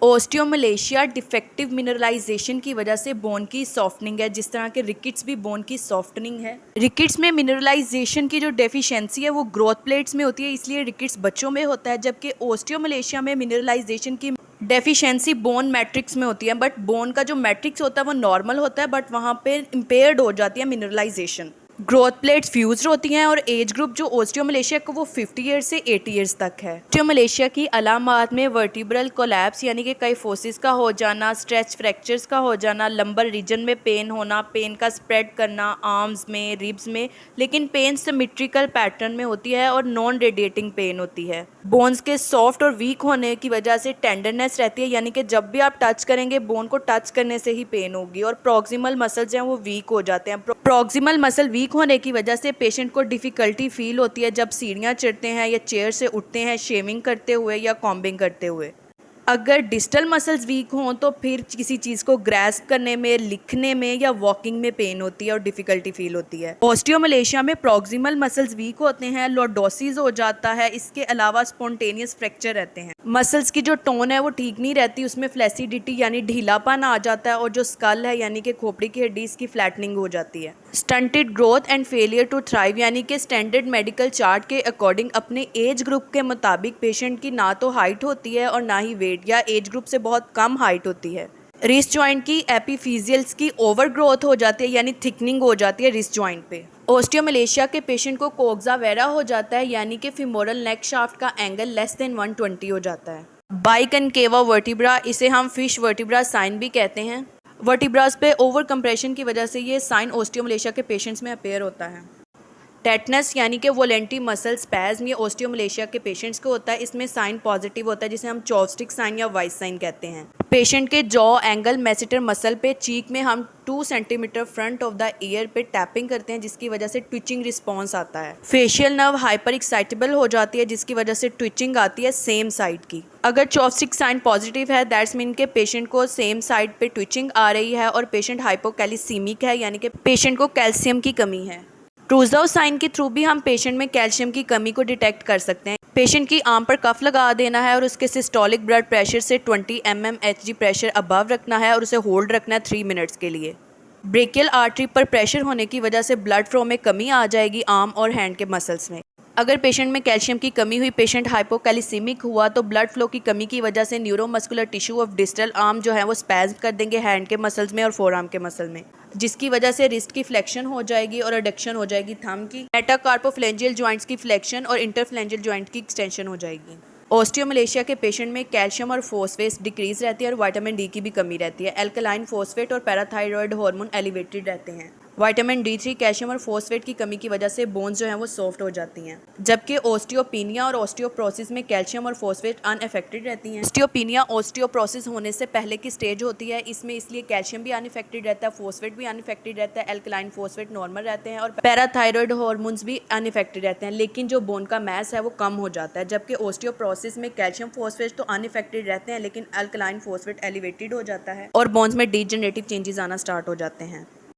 Osteomalacia defective mineralisation की वजह से बोन की सॉफ्टनिंग है, जिस तरह के रिकेट्स भी बोन की सॉफ्टनिंग है। रिकेट्स में मिनरलाइजेशन की जो डेफिशिएंसी है वो ग्रोथ प्लेट्स में होती है, इसलिए रिकेट्स बच्चों में होता है, जबकि ओस्टियोमलेशिया में मिनरलाइजेशन की डेफिशिएंसी बोन मैट्रिक्स में होती है। बट बोन का जो मैट्रिक्स होता है वो नॉर्मल होता है, बट वहाँ पे इम्पेयर्ड हो जाती है मिनरलाइजेशन। ग्रोथ प्लेट्स फ्यूज्ड होती हैं और एज ग्रुप जो ओस्टियोमलेशिया का वो 50 ईयर्स से 80 ईयर्स तक है। ओस्टियोमलेशिया की अलामात में वर्टिब्रल कोलैप्स यानी कि कई फोसिस का हो जाना, स्ट्रेच फ्रैक्चर्स का हो जाना, लंबर रीजन में पेन होना, पेन का स्प्रेड करना आर्म्स में, रिब्स में, लेकिन पेन सिमेट्रिकल पैटर्न में होती है और नॉन रेडिएटिंग पेन होती है। बोन्स के सॉफ्ट और वीक होने की वजह से टेंडरनेस रहती है, यानी कि जब भी आप टच करेंगे बोन को टच करने से ही पेन होगी। और प्रॉक्सिमल मसल्स हैं वो वीक हो जाते हैं। प्रॉक्सिमल मसल वीक होने की वजह से पेशेंट को डिफ़िकल्टी फील होती है जब सीढ़ियाँ चढ़ते हैं या चेयर से उठते हैं, शेविंग करते हुए या कॉम्बिंग करते हुए। अगर डिस्टल मसल्स वीक हों तो फिर किसी चीज़ को ग्रैस्प करने में, लिखने में या वॉकिंग में पेन होती है और डिफ़िकल्टी फील होती है। ओस्टियोमलेशिया में प्रॉक्सिमल मसल्स वीक होते हैं, लॉर्डोसिस हो जाता है, इसके अलावा स्पॉन्टेनियस फ्रैक्चर रहते हैं। मसल्स की जो टोन है वो ठीक नहीं रहती, उसमें फ्लैसिडिटी यानी ढीलापन आ जाता है, और जो स्कल है यानी कि खोपड़ी की हड्डी, इसकी फ्लैटनिंग हो जाती है। Stunted growth and failure to thrive यानी कि स्टैंडर्ड मेडिकल चार्ट के अकॉर्डिंग अपने एज ग्रुप के मुताबिक पेशेंट की ना तो हाइट होती है और ना ही वेट, या एज ग्रुप से बहुत कम हाइट होती है। रिस्ट जॉइंट की एपिफिजियल्स की ओवर ग्रोथ हो जाती है, यानी थिकनिंग हो जाती है रिस्ट जॉइंट पे। ओस्टियोमलेशिया के पेशेंट को कोक्सा वेरा हो जाता है, यानी कि फिमोरल नेक शाफ्ट का एंगल लेस देन 120 हो जाता है। बाइकनकेवा वर्टिब्रा, इसे हम फिश वर्टिब्रा साइन भी कहते हैं। वर्टिब्रास पे ओवर कंप्रेशन की वजह से ये साइन ओस्टियोमलेशिया के पेशेंट्स में अपेयर होता है। टेटनस यानी कि वोलेंट्री मसल स्पैज्म, ये ओस्टियोमलेशिया के पेशेंट्स को होता है, इसमें साइन पॉजिटिव होता है, जिसे हम चॉपस्टिक साइन या वाइस साइन कहते हैं। पेशेंट के जॉ एंगल मेसेटर मसल पे चीक में हम 2 centimetre front of the year पे टैपिंग करते हैं, जिसकी वजह से ट्विचिंग रिस्पॉन्स आता है। फेशियल नर्व हाइपर एक्साइटेबल हो जाती है, जिसकी वजह से ट्विचिंग आती है सेम साइड की। अगर चॉपस्टिक साइन पॉजिटिव है दैट्स मीन के पेशेंट को सेम साइड पे ट्विचिंग आ रही है और पेशेंट हाइपोकैलिसीमिक है, यानी कि पेशेंट को कैल्शियम की कमी है। ट्रूजव साइन के थ्रू भी हम पेशेंट में कैल्शियम की कमी को डिटेक्ट कर सकते हैं। पेशेंट की आर्म पर कफ लगा देना है और उसके सिस्टोलिक ब्लड प्रेशर से 20 mmHg प्रेशर अबव रखना है और उसे होल्ड रखना है 3 मिनट्स के लिए। ब्रेकियल आर्टरी पर प्रेशर होने की वजह से ब्लड फ्लो में कमी आ जाएगी आर्म और हैंड के मसल्स में। अगर पेशेंट में कैल्शियम की कमी हुई, पेशेंट हाइपोकैलिसीमिक हुआ, तो ब्लड फ्लो की कमी की वजह से neuromuscular tissue of distal arm जो है वो स्पैज्म कर देंगे हैंड के मसल्स में और फोर आर्म के मसल में, जिसकी वजह से रिस्ट की फ्लेक्शन हो जाएगी और रिडक्शन हो जाएगी थंब की। मेटाकार्पोफ्लेंजियल जॉइंट्स की फ्लेक्शन और इंटरफ्लेंजियल जॉइंट की एक्सटेंशन हो जाएगी। ओस्टियोमलेशिया के पेशेंट में कैल्शियम और फोस्फेट डिक्रीज रहती है और विटामिन डी की भी कमी रहती है। एल्कलाइन फोस्फेट और पैराथायरॉयड हार्मोन एलिवेटेड रहते हैं। विटामिन D3, कैल्शियम और फोस्फेट की कमी की वजह से बोन्स जो हैं वो सॉफ्ट हो जाती हैं, जबकि ओस्टियोपिनिया और ओस्टियोप्रोसिस में कैल्शियम और फोस्फेट अनअफेक्टेड रहती हैं। ओस्टियोपिनिया ओस्टियोप्रोसिस होने से पहले की स्टेज होती है, इसमें इसलिए कैल्शियम भी अनअफेक्टेड रहता है, फोस्फेट भी अनअफेक्टेड रहता है, एल्कलाइन फोस्फेट नॉर्मल रहते हैं और पैराथायरॉयड हार्मोन्स भी अनअफेक्टेड रहते हैं, लेकिन जो बोन का मैस है वो कम हो जाता है। जबकि ओस्टियोप्रोसिस में कैल्शियम फोस्फेट तो अनअफेक्टेड रहते हैं, लेकिन एल्कलाइन फोस्फेट एलिवेटेड हो जाता है और बोन्स में डीजनरेटिव चेंजेस आना स्टार्ट हो जाते हैं।